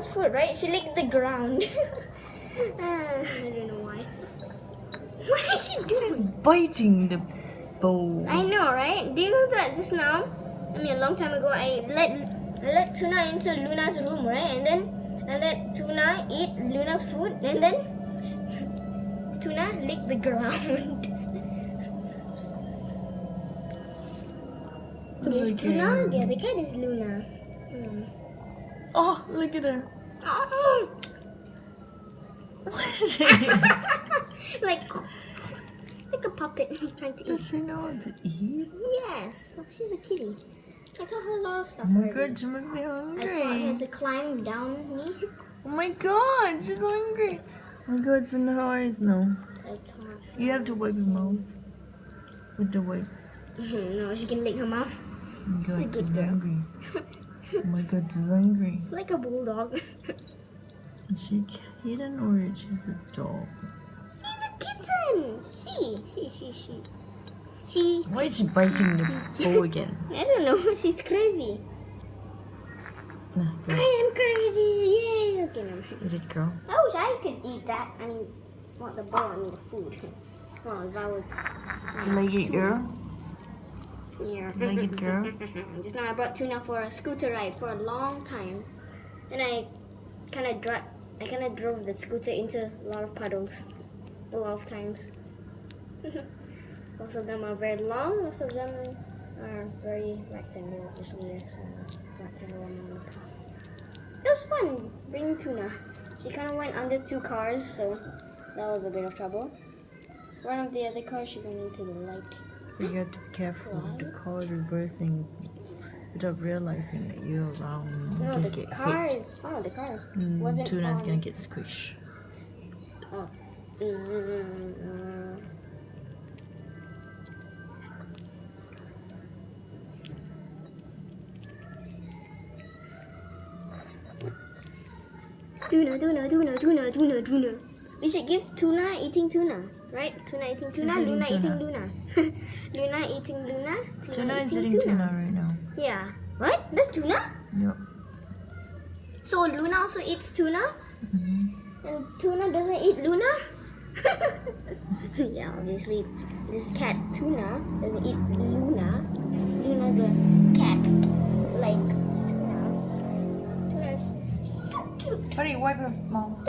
Luna's foot, right? She licked the ground. I don't know why. What is she She's doing? biting the bowl. I know, right? Do you know that just now? I mean, a long time ago, I let Tuna into Luna's room, right? And then I let Tuna eat Luna's food, and then Tuna licked the ground. This Look Tuna, at her. the other cat is Luna. Oh, look at her. Oh. Does like a puppet trying to eat. she know how to eat? Yes, she's a kitty. I taught her a lot of stuff Oh my already. god, she must be I taught her hungry. to climb down me. Oh my god, she's hungry. Oh my god, it's in her eyes now. I taught You have to wipe your mouth with the wipes. No, she can lick her mouth. Oh my She's a god, good she's girl. hungry. Oh my god, she's hungry. It's like a bulldog. Is she a kitten or she's a dog? He's a kitten. She. Why is she biting the bowl again? I don't know. She's crazy. Nah, I go. am crazy. Yay. Okay, no. Eat it, girl. I wish I could eat that. I mean, not the bowl. I mean the food. Well, if I would. Do you like it, girl? Yeah. Do you like it, girl? Just now I brought Tuna for a scooter ride for a long time, and I kind of drove the scooter into a lot of puddles, a lot of times. Most of them are very long. Most of them are very rectangular. Just this rectangle one on the path. It was fun bringing Tuna. She kind of went under 2 cars, so that was a bit of trouble. One of the other cars, she went into the light. You have to be careful with the car reversing without realizing that you're around. You No, can the get car hit. is. Oh, the car is. Wasn't Tuna's on. gonna get squished. Oh. Tuna. We should give Tuna eating Tuna, right? Tuna eating Tuna, She's Luna eating eating tuna. Luna. Luna eating Luna, Tuna is eating eating tuna right now. Yeah. What? That's Tuna? Yep. So Luna also eats Tuna? Mm-hmm. And Tuna doesn't eat Luna? Yeah, obviously this cat Tuna doesn't eat Luna. Luna's a cat like Tuna. Tuna's so cute. Buddy, wipe your mouth.